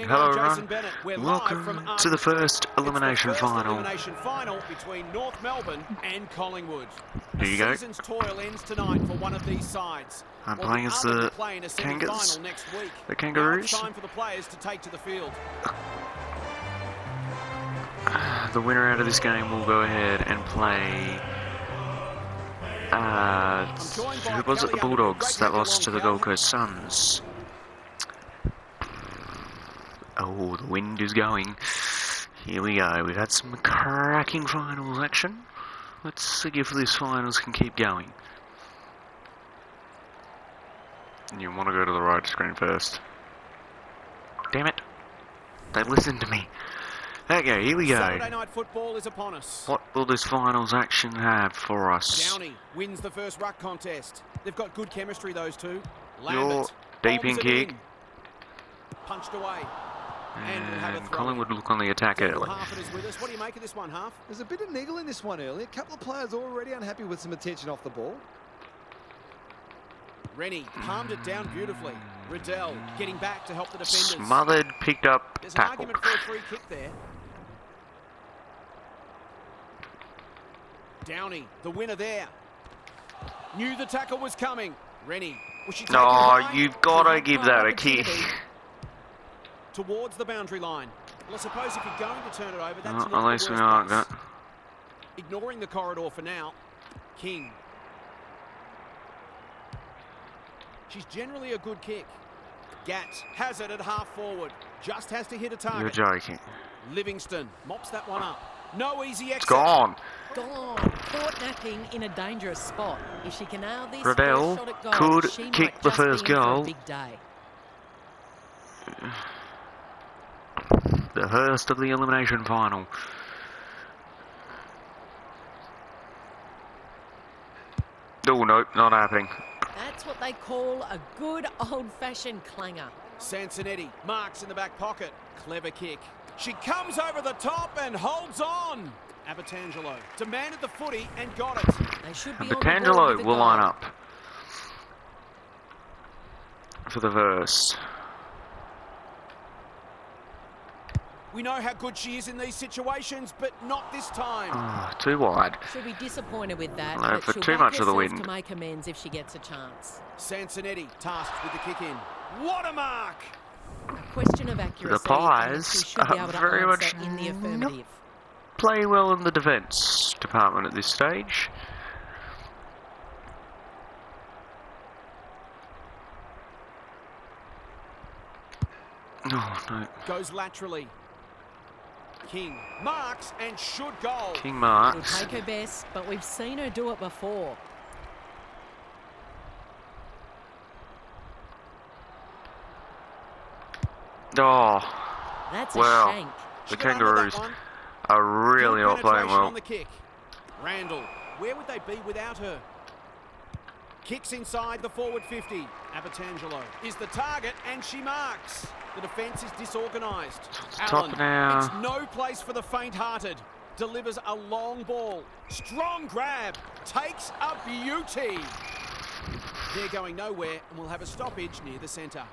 evening. Hello, I'm Jason everyone. Bennett. We're Welcome live from to the first elimination final. Elimination final between North Melbourne and Collingwood. Here you go. Season's toil ends tonight for one of these sides. I'm While playing the as other the will play in a semi-final Kangas. next week. The Now Kangaroos. it's time for the players to take to the field. The winner out of this game will go ahead and play. Who was it? The Bulldogs that lost to the Gold Coast Suns. Oh, the wind is going. Here we go. We've had some cracking finals action. Let's see if these finals can keep going. You want to go to the right screen first. Damn it. They listened to me. Okay, here we go. Saturday night football is upon us. What will this finals action have for us? Downey wins the first ruck contest. They've got good chemistry, those two. You're Lambert deep in bombs it kick. in. Punched away. And we'll have a And throw. Collingwood look on the attack early. Half is with us. What do you make of this one, Half? There's a bit of niggle in this one early. A couple of players already unhappy with some attention off the ball. Rennie palmed it down beautifully. Riddell getting back to help the defenders. Smothered, picked up, There's an tackled. argument for a free kick there. Downey, the winner there. Knew the tackle was coming. Rennie, was she taken No, high? you've got to give that a kick. Towards the boundary line. Well, I suppose if you're going to turn it over, that's No, not at the least we worst aren't place. that. Ignoring the corridor for now. King. She's generally a good kick. Gatt has it at half forward. Just has to hit a target. You're joking. Livingston mops that one up. No easy exit. It's gone. Gone. Caught napping in a dangerous spot. If she can nail this Riddell first shot at goal, could she kick might the just first be in for a goal. big day. The first of the elimination final. Oh, no, not happening. That's what they call a good old-fashioned clanger. Sansonetti marks in the back pocket. Clever kick. She comes over the top and holds on. Abatangelo demanded the footy and got it. They should be on the board Abatangelo with a will goal. line up for the verse. We know how good she is in these situations, but not this time. Oh, too wide. She'll be disappointed with that, No, but for she'll too back much of the herself wind. to make amends if she gets a chance. Sansonetti tasked with the kick in. What a mark! A question of accuracy. The Pies and she should be are able to very answer much in the affirmative. Playing well in the defence department at this stage. Oh, no. Goes laterally. King marks and should goal. King She'll marks. take her best, but we've seen her do it before. Oh, That's Wow. a shank. the She got under that Kangaroos one. are really Good not playing penetration well. on the kick. Randall, where would they be without her? Kicks inside the forward 50. Abatangelo is the target and she marks. The defence is disorganised. Top now. It's no place for the faint-hearted. Delivers a long ball. Strong grab. Takes a beauty. They're going nowhere and we'll have a stoppage near the centre.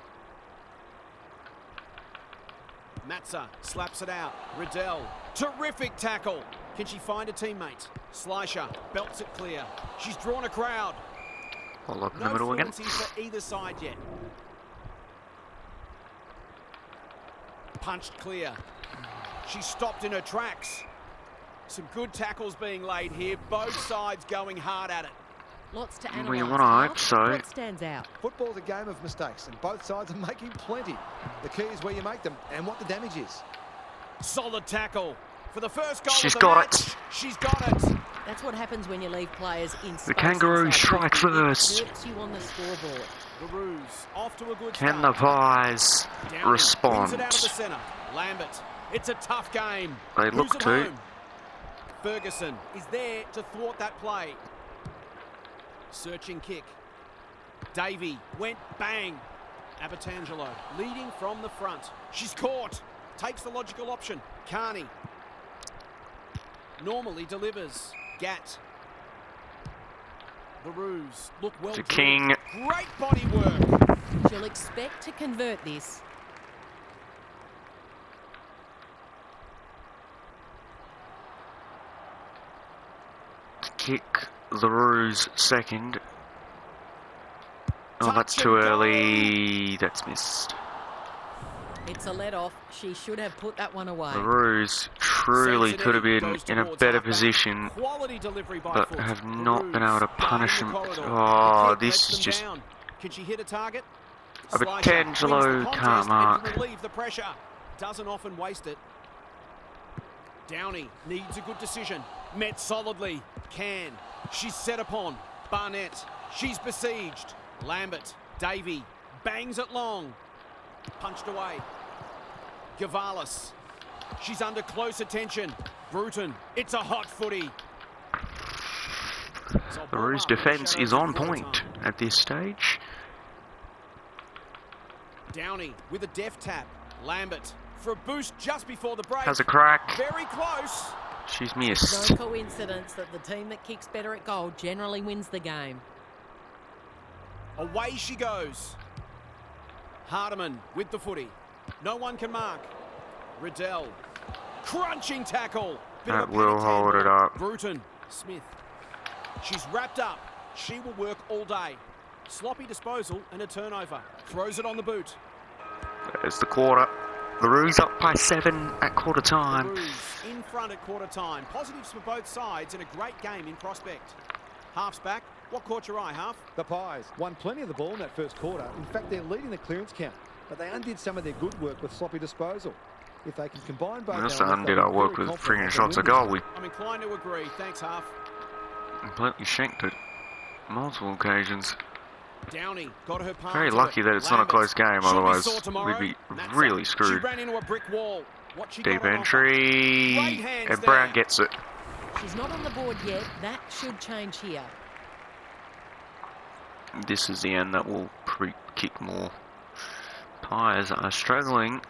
Matza slaps it out. Riddell, terrific tackle. Can she find a teammate? Slisher belts it clear. She's drawn a crowd. Hold up in the No middle again. fluency for either side yet. Punched clear. She stopped in her tracks. Some good tackles being laid here. Both sides going hard at it. Lots to Well, analyse. you wanna hope so. What stands out? Football's a game of mistakes, and both sides are making plenty. The key is where you make them and what the damage is. Solid tackle. For the first goal She's of the got match. it. She's got it. That's what happens when you leave players in space. Kangaroos inside strike 50. first. It hurts you on the scoreboard. The Roos off to a good Can the start. Pies Downey respond? wins it out of the centre. Lambert. It's a tough game. They look Who's at to. home? Ferguson is there to thwart that play. Searching kick. Davey went bang. Abatangelo leading from the front. She's caught. Takes the logical option. Carney. Normally delivers. Gatt. The Roos look well To drilled. kick the Roos second. Oh, that's Touch too and go. early. That's missed. It's a let-off. She should have put that one away. The Roos truly Sends it could have been goes in a towards better half-back. position, Quality delivery by but foot. have The not been able to Roos punish guarding them. the corridor. Oh, The kick this lets is them just... down. Can she hit a target? Abetangelo Wins the can't contest mark. and can relieve the pressure. Doesn't often waste it. Downey needs a good decision. Met solidly. Can. She's set upon. Barnett. She's besieged. Lambert. Davey. Bangs it long. Punched away. Gavalis. She's under close attention. Bruton. It's a hot footy. The Roos defence is on point at this stage. Downey with a deft tap. Lambert for a boost just before the break. Has a crack. Very close. She's No missed. coincidence that the team that kicks better at goal generally wins the game. Away she goes. Hardiman with the footy. No one can mark. Riddell. Crunching tackle. Bit of That a will panic hold handle. it up. Bruton. Smith. She's wrapped up. She will work all day. Sloppy disposal and a turnover. Throws it on the boot. There's the quarter. The Roos up by 7 at quarter The time. Roos in front at quarter time. Positives for both sides and a great game in prospect. Half's back. What caught your eye, Half? The Pies won plenty of the ball in that first quarter. In fact, they're leading the clearance count, but they undid some of their good work with sloppy disposal. If they can combine both We also elements, undid they'll our be work very with confident freaking they shots can of win goal. this We I'm inclined to agree. Thanks, Half. completely shanked it. Multiple occasions. Downey got her palm. Very to lucky it. that it's not a Lambert. close game, She'll be otherwise sore tomorrow. we'd be Matza. really screwed. She ran into a brick wall. What she Deep got on offer. entry, Great hands and Brown there. gets it. She's not on the board yet. That should change here. This is the end that will probably kick more. Pies are struggling.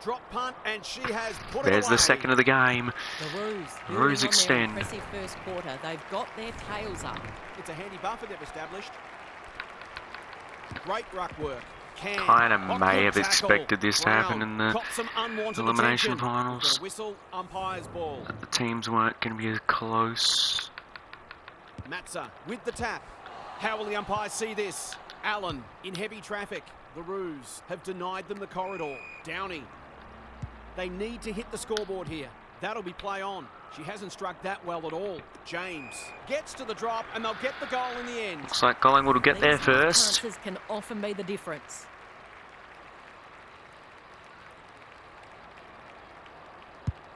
Drop punt, and she has put There's it away. the second of the game. The Roos, Roos building on their extend. impressive first quarter. They've got their tails up. It's a handy buffer they've established. Great ruck work. Can. Kinda Hot may good have tackle. expected this to Brown happen in the got some unwanted Elimination attention. Finals. Got a whistle, umpire's ball. The teams weren't going to be as close. Matza with the tap. How will the umpires see this? Allen in heavy traffic. The Roos have denied them the corridor. Downey. They need to hit the scoreboard here. That'll be play on. She hasn't struck that well at all. James gets to the drop and they'll get the goal in the end. Looks like Collingwood will get there These first. chances can often be the difference.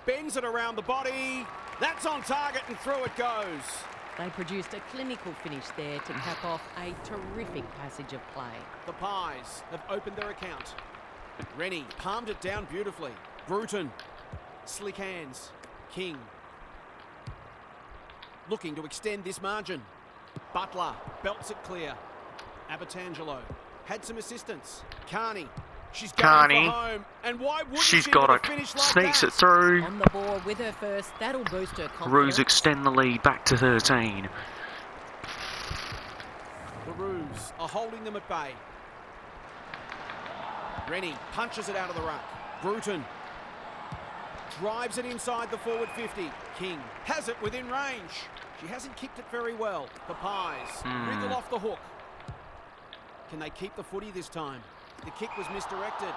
Bends it around the body. That's on target and through it goes. They produced a clinical finish there to cap off a terrific passage of play. The Pies have opened their account. Rennie palmed it down beautifully. Bruton. Slick hands. King. Looking to extend this margin. Butler belts it clear. Abetangelo had some assistance. Carney. She's going Carney. for home. And why wouldn't She's she got with it. a finish like Sneaks that? it through. On the board with her first, that'll boost her confidence. Roos extend the lead back to 13. The Roos are holding them at bay. Rennie punches it out of the ruck. Bruton drives it inside the forward 50. King has it within range. She hasn't kicked it very well. The Pies wriggle off the hook. Can they keep the footy this time? The kick was misdirected.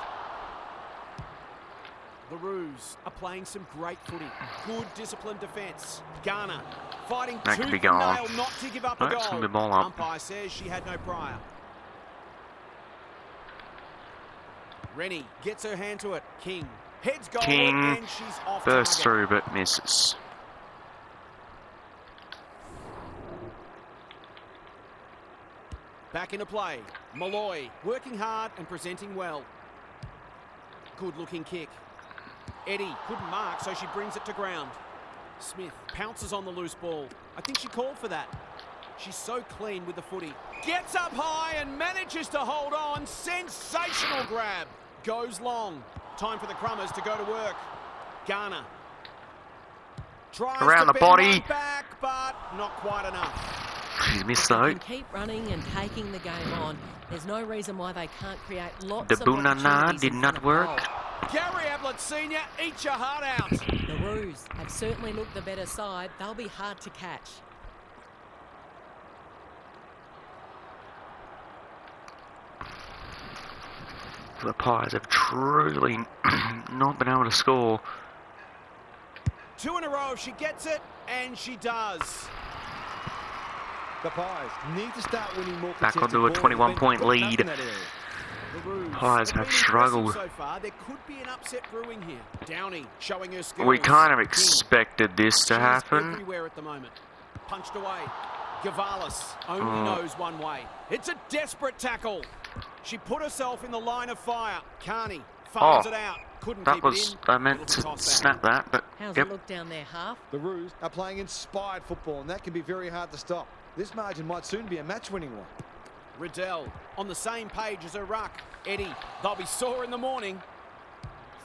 The Roos are playing some great footy. Good disciplined defence. Garner fighting That tooth could be and gone. nail not to give up No, a goal. it's gonna be ball up. Umpire says she had no prior. Rennie gets her hand to it. King heads goal King and she's off bursts target. through but misses. Back into play. Malloy working hard and presenting well. Good looking kick. Eddie couldn't mark, so she brings it to ground. Smith pounces on the loose ball. I think she called for that. She's so clean with the footy. Gets up high and manages to hold on. Sensational grab. Goes long. Time for the Crummers to go to work. Garner. Tries Around to the bend body. one back, but not quite enough. She's missed They though. can keep running and taking the game on. There's no reason why they can't create lots The of Bunana opportunities did in not front of work. goal. Gary Ablett Sr., eat your heart out. The Roos have certainly looked the better side. They'll be hard to catch. The Pies have truly not been able to score. 2 in a row if she gets it, and she does. The Pies need to start winning more. Back onto a 21-point lead. The Roos Pies have been struggled. impressive so far. There could be an upset brewing here. Downey showing her skills. We kind of King. expected this to She's happen. everywhere at the moment. Punched away. Gavalis only knows one way. It's a desperate tackle. She put herself in the line of fire. Carney fires it out. Couldn't That keep was, it in. I meant to snap that, but How's yep. it look down there, half? The Roos are playing inspired football, and that can be very hard to stop. This margin might soon be a match-winning one. Riddell on the same page as her ruck. Eddie, they'll be sore in the morning.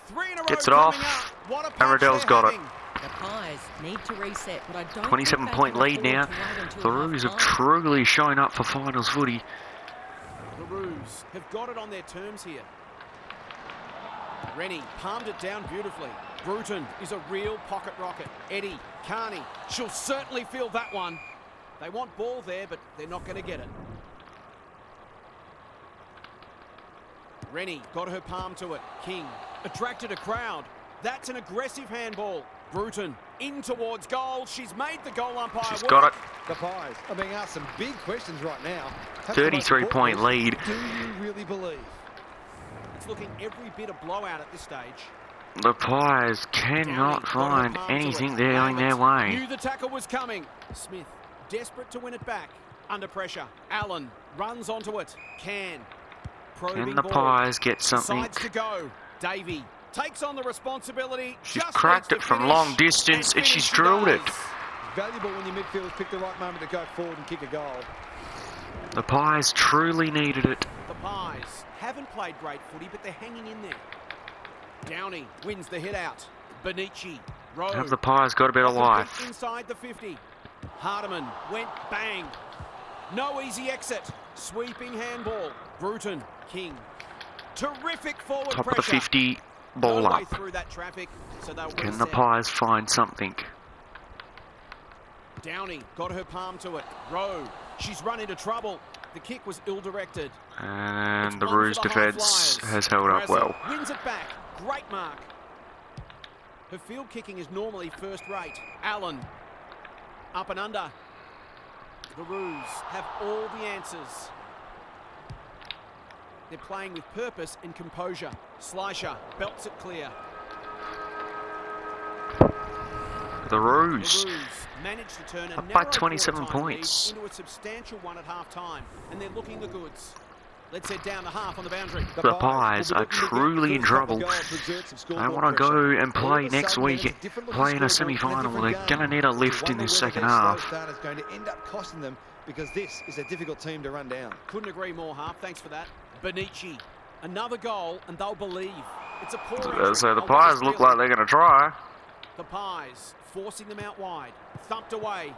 3 in a row Gets it coming off, up. What a and patch Riddell's they're got it. having. The Pies need to reset, but I don't 27-point lead now. The Roos have truly shown up for finals footy. The Roos have got it on their terms here. Rennie palmed it down beautifully. Bruton is a real pocket rocket. Eddie, Carney, she'll certainly feel that one. They want ball there, but they're not going to get it. Rennie got her palm to it. King attracted a crowd. That's an aggressive handball. Bruton in towards goal. She's made the goal umpire She's work. got it. The Pies are being asked some big questions right now. 33-point lead. Do you really believe? It's looking every bit a blowout at this stage. The Pies cannot find anything going their way. Knew the tackle was coming. Smith desperate to win it back. Under pressure. Allen runs onto it. Can the Pies get something? Decides to go. Davey takes on the responsibility. She's just cracked needs it to from finish, long distance and she's drilled it. It's valuable when your midfielders pick the right moment to go forward and kick a goal. The Pies truly needed it. The Pies haven't played great footy, but they're hanging in there. Downey wins the hit out. Benici, Rowe. Have the Pies got a bit of life? Inside the 50. Hardiman went bang. No easy exit. Sweeping handball. Bruton, King. Terrific forward Top pressure. of the 50, ball No way up. through that traffic, so they'll Can the reset. Pies find something? Downey got her palm to it. Rowe, she's run into trouble. The kick was ill-directed. And It's the one for Roos the High defence Flyers. has held up Brazel well. wins it back. Great mark. Her field kicking is normally first rate. Allen, up and under. The Roos have all the answers. They're playing with purpose and composure. Slisher belts it clear. The Roos. The Roos managed to turn a Up by narrow 27 quarter-time lead points. into a substantial one at half-time, and they're looking the goods. Let's head down the half on the boundary. The Pies are truly in trouble. They want to go and play next week, play in a semi-final. They're going to need a lift in this second half. Start is going to end up costing them because this is a difficult team to run down. Couldn't agree more, Half. Thanks for that. Benici, another goal, and they'll believe. It's a poor entry. So the I'll Pies just look feel like it. they're going to try. The Pies forcing them out wide. Thumped away.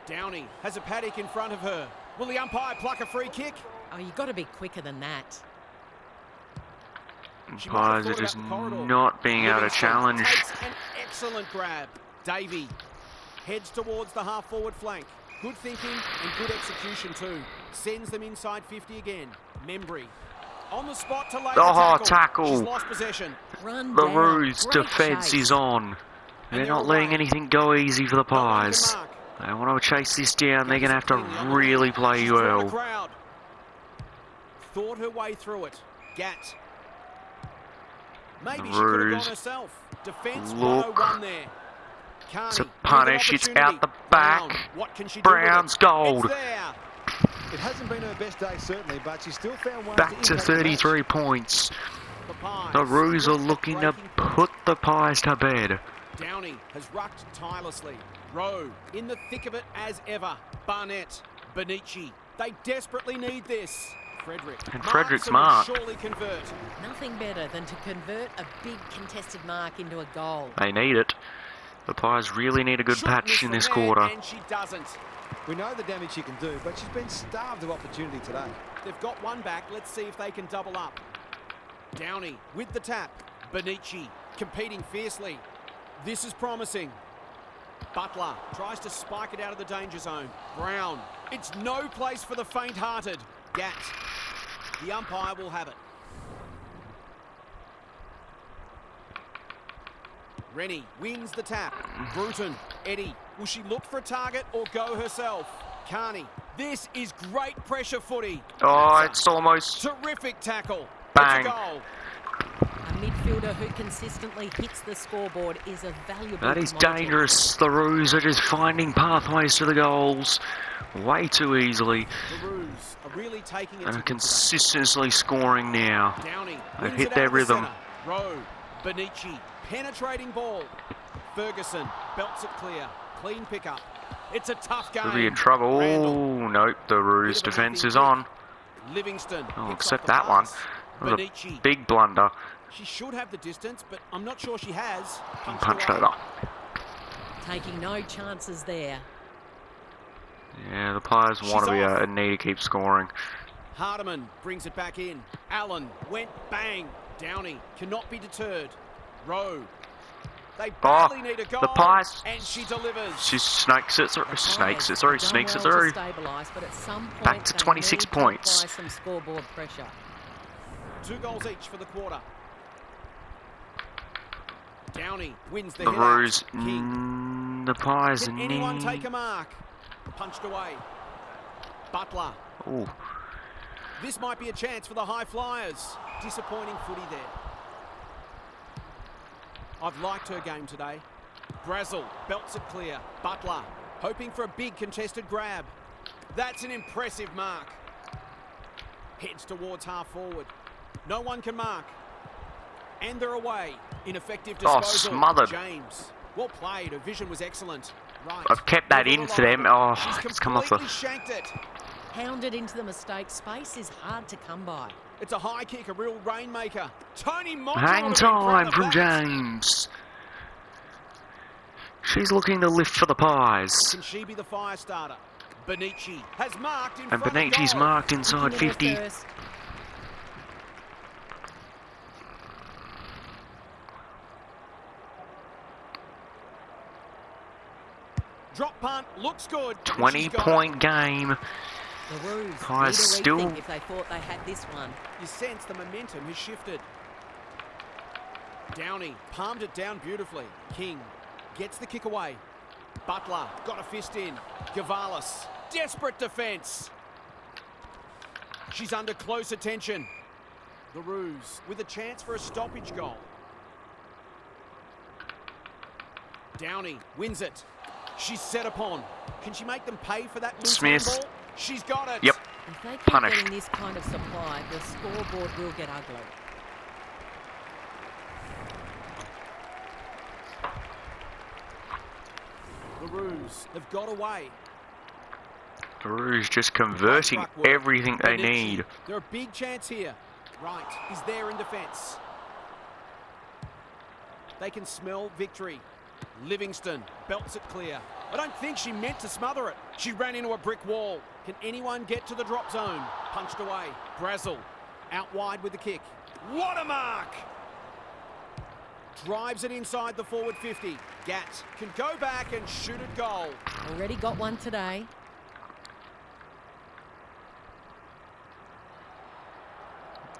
Downey has a paddock in front of her. Will the umpire pluck a free kick? Oh, you've got to be quicker than that. She might have Pies are thought just about the corridor. not being able to Livingston challenge. takes an excellent grab. Davey heads towards the half-forward flank. Good thinking and good execution too. Sends them inside 50 again. Membry on the spot to lay the Oh, tackle. tackle. She's lost possession. Run The down. Roos Great defence chase. is on. They're they're not letting away. anything go easy for the No one can Pies. mark. They want to chase this down. They're going to have to Clean the other really way. play She's drawn the well. crowd. Thought her way through it. Gat. Maybe she could have Roos. gone herself. Defence Look. 101 there. Carney It's a with an punish. It's opportunity. out the back. Brown. What can she do with it? Brown's gold. It's there. It hasn't been her best day, certainly, but she still found one Back to impact the match. 33 points. The Pies. The Roos are just looking to breaking point. put the Pies to bed. Downey has rucked tirelessly. Rowe in the thick of it as ever. Barnett, Benici. They desperately need this. Frederick. And marks Frederick's and will mark. surely convert. Nothing better than to convert a big contested mark into a goal. They need it. The Pies really need a good Should miss patch in from this there, quarter. And she doesn't. We know the damage she can do, but she's been starved of opportunity today. They've got one back. Let's see if they can double up. Downey with the tap. Benici competing fiercely. This is promising. Butler tries to spike it out of the danger zone. Brown. It's no place for the faint-hearted. Gat. The umpire will have it. Rennie wins the tap. Bruton. Eddie. Will she look for a target or go herself? Carney. This is great pressure footy. Oh, it's almost... Terrific tackle. Bang. It's a goal. A midfielder who consistently hits the scoreboard is a valuable That is commodity. dangerous. The Roos are just finding pathways to the goals way too easily. The Roos are really taking it And to are them consistently scoring now. today. Downey They've wins hit it their out of the rhythm. centre. Rowe. Benici. Penetrating ball. Ferguson belts it clear. Clean pickup. It's a tough game. Could be in trouble. Randall. Oh, nope. The Roos Bit of a defence nothing is kick. on. Livingston. I'll picks accept up the that one. pass. That was Benici. a big blunder. She should have the distance, but I'm not sure she has. Punched away. over. Taking no chances there. Yeah, the players want to be off. need to keep scoring. Hardiman brings it back in. Allen went bang. Downey cannot be deterred. Rowe. They badly need a goal. the Pies. And she delivers. She snakes it through. Snakes it through. Done Sneaks it well to through. stabilise, but at some point Back to they 26 need to points. apply some scoreboard pressure. 2 goals each for the quarter. Downey wins the The hit Roos. out. King. The Pies. Can anyone take a mark? Punched away. Butler. Oh, This might be a chance for the High Flyers. Disappointing footy there. I've liked her game today. Brazel belts it clear. Butler hoping for a big contested grab. That's an impressive mark. Heads towards half forward. No one can mark. And they're away. Ineffective disposal. smothered. James. Well played. Her vision was excellent. Right. I've kept that in for them. Oh, She's it's come off the... completely shanked it. Hounded into the mistake. Space is hard to come by. It's a high kick, a real rainmaker. Tony Monk. Hang time from James. She's looking to lift for the Pies. Can she be the fire starter? Benici has marked in And front of Benici's goal. marked inside Kicking in 50. her first. Drop punt looks good. and she's 20-point game. The Roos Pies need to still- rethink if they thought they had this one. You sense the momentum has shifted. Downey palmed it down beautifully. King gets the kick away. Butler got a fist in. Gavalis, desperate defence. She's under close attention. The Roos with a chance for a stoppage goal. Downey wins it. She's set upon. Can she make them pay for that loose Smith. handball? She's got it. Yep. If they keep Punished. getting this kind of supply, the scoreboard will get ugly. The Roos have got away. The Roos just converting everything they Benici. need. They're a big chance here. Wright is there in defence. They can smell victory. Livingston belts it clear. I don't think she meant to smother it. She ran into a brick wall. Can anyone get to the drop zone? Punched away. Brazel out wide with the kick. What a mark! Drives it inside the forward 50. Gat can go back and shoot at goal. Already got one today.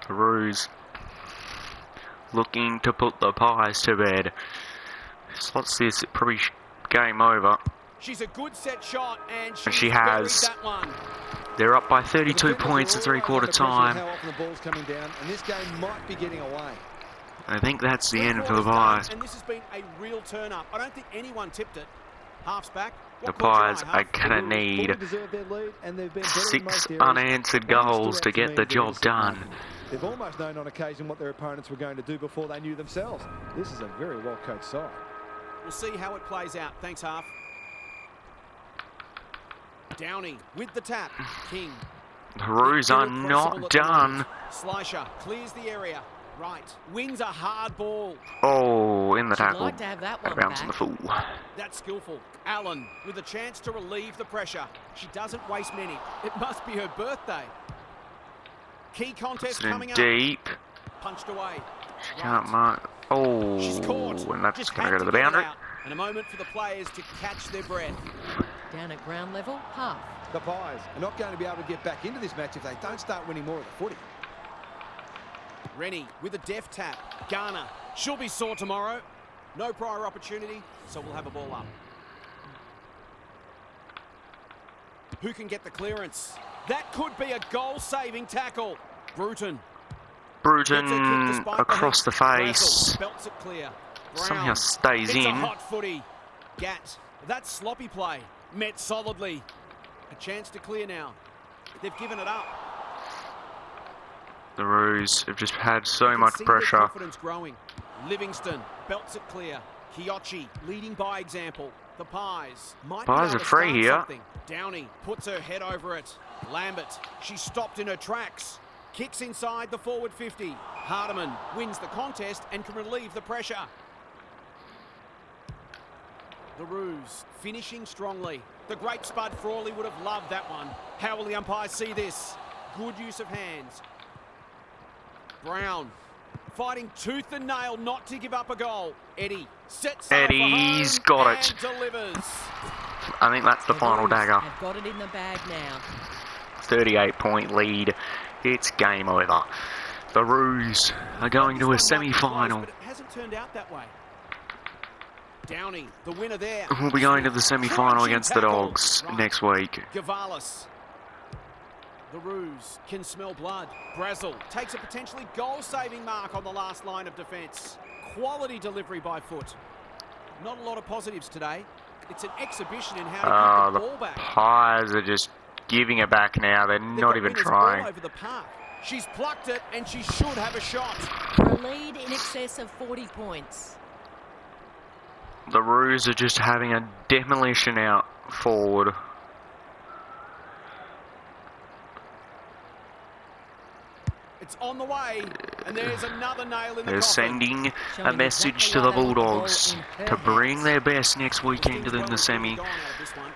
The Roos looking to put the Pies to bed. Slots this probably game over. She's a good set shot and And she she's buried has. that one. They're up by The 32 defenders points are at all three-quarter under pressure with time. How often the ball's coming down, and this game might be getting away. I think that's the end for the Three-quarters Pies. done, and this has been a real turn-up. I don't think anyone tipped it. Half's back. The What caught your Pies eye, are Huff? gonna The Roos need fully deserve their lead, and they've been better in 6 most areas. unanswered One goals stood to out get me the as job being done. marking. They've almost known on occasion what their opponents were going to do before they knew themselves. This is a very well-coached side. We'll see how it plays out. Thanks, Half. Downey with the tap. King. The Roos are Irrepressible not at the done. moment. Slisher clears the area. Right. Wins a hard ball. Oh, in the She'd tackle. like to have that Out one of bounds on the back. full. That's skillful. Allen with a chance to relieve the pressure. She doesn't waste many. It must be her birthday. Key contest It's in coming up. deep. Punched away. She can't mark. Oh, She's caught. and that's Just going to had go to the get it boundary. out. And a moment for the players to catch their breath. Down at ground level, half. The Pies are not going to be able to get back into this match if they don't start winning more of the footy. Rennie with a deft tap. Garner. She'll be sore tomorrow. No prior opportunity, so we'll have a ball up. Who can get the clearance? That could be a goal-saving tackle. Bruton. Bruton Gets her kick despite across the hit. face. Brazel belts it clear. Brown. Somehow stays It's a in. hot footy. Gat. That's sloppy play. Met solidly. A chance to clear now. They've given it up. The Roos have just had so You can much see their pressure. confidence growing. Livingston belts it clear. Kiochi leading by example. The Pies might be Pies able are to free start here. something. Downey puts her head over it. Lambert, she's stopped in her tracks. Kicks inside the forward 50. Hardiman wins the contest and can relieve the pressure. The Roos finishing strongly. The great Spud Frawley would have loved that one. How will the umpires see this? Good use of hands. Brown fighting tooth and nail not to give up a goal. Eddie sets sail for Eddie's home got and it. delivers. I think that's the final dagger. Have got it in the bag now. 38-point lead. It's game over. The Roos are going to a This one might be close, semi-final. but it hasn't turned out that way. Downey, the winner there. We'll be going to the semi-final Crunching against the tackle. Dogs Right. next week. Gavalis. The Roos can smell blood. Brazel takes a potentially goal-saving mark on the last line of defence. Quality delivery by foot. Not a lot of positives today. It's an exhibition in how to get the ball back. Pies are just giving it back now. They're They've not got even winners all trying. over the park. She's plucked it and she should have a shot. For a lead in excess of 40 points. The Roos are just having a demolition out forward. It's on the way, and there's another nail in the They're coffin. sending a Showing message exactly to the why they want the ball Bulldogs in her to bring hands. their best next weekend in the semi. Gone out of this one.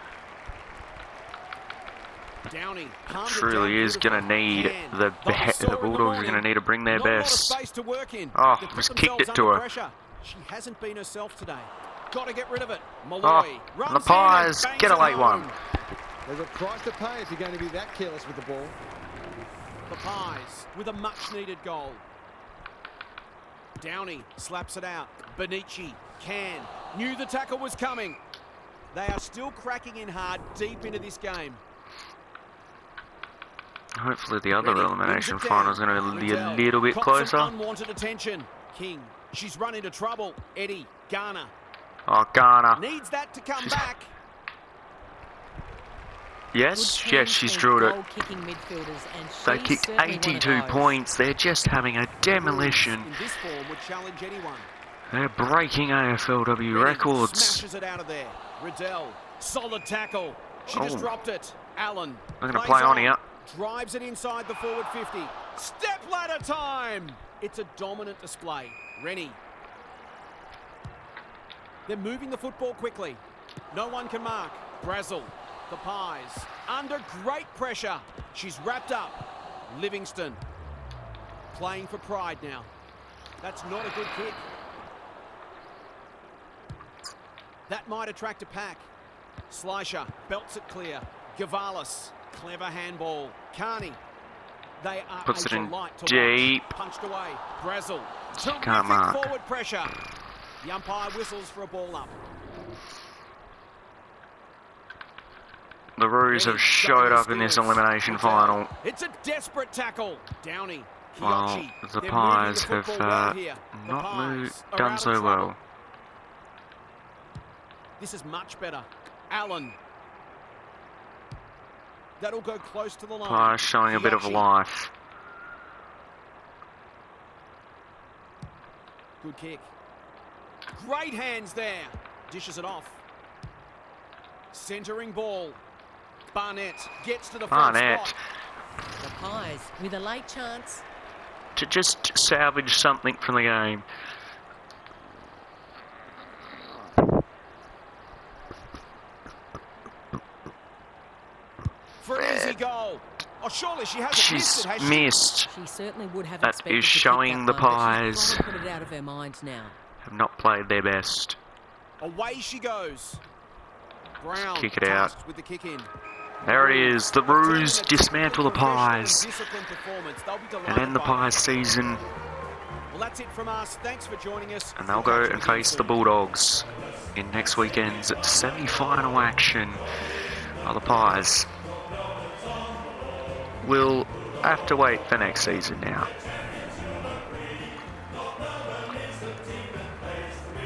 Downey palmed it Truly down is going to beautifully. need Can. the But we saw the in the Bulldogs are morning, going to need to bring their not a lot of best. space to work in. Oh, They've put just kicked it themselves to under her. pressure. She hasn't been herself today. Got to get rid of it. Malloy Oh, runs and the Pies in and get a bangs it late one. home. There's a price to pay if you're going to be that careless with the ball. The Pies with a much-needed goal. Downey slaps it out. Benici can. Knew the tackle was coming. They are still cracking in hard deep into this game. Hopefully the other Ready, elimination wins it final is down. going to be a Riddell little bit cops some closer. Unwanted attention. King. She's run into trouble. Eddie. Garner. Oh, Garner. Needs that to come She's- back. Yes, Good yes, team she's and drilled it. goal-kicking midfielders, and They she's kicked certainly one of 82 those. points. They're just having a demolition. In this form would challenge anyone. They're breaking AFLW Ready, records. Smashes it out of there. Riddell. Solid tackle. She just Oh. dropped it. Allen. They're going to plays play on here. Drives it inside the forward 50. Step ladder time. It's a dominant display. Rennie. They're moving the football quickly. No one can mark. Brazel. The Pies. Under great pressure. She's wrapped up. Livingston. Playing for pride now. That's not a good kick. That might attract a pack. Slisher belts it clear. Gavalis. Clever handball. Carney. They are Puts a it in delight to deep. watch. Punched away. Brazel. Can't Terrific mark. forward pressure. The umpire whistles for a ball up. The Roos have showed up in this elimination final. It's a desperate tackle. Downey. Well, Kiochi. the They're Pies moving the have football well here. The not Pies are done out so of trouble. well. This is much better. Allen. That'll go close to the line. Pies showing a bit of Kiochi. life. Good kick. Great hands there. Dishes it off. Centering ball. Barnett gets to the front Barnett. spot. The Pies with a late chance. To just salvage something from the game. For an easy goal. Oh, surely she hasn't missed She's it, has she? missed. She certainly would have That expected is to kick showing that the one, but Pies she's got to put it out of her mind now. have not played their best. Away she goes. Brown Kick it out. tasked with the kick in. There it is. The Roos dismantle the Pies and And end the Pies season. Well, that's it from us. Thanks for joining us. And they'll go and face the Bulldogs in next weekend's semi-final action. The Pies will have to wait for next season now.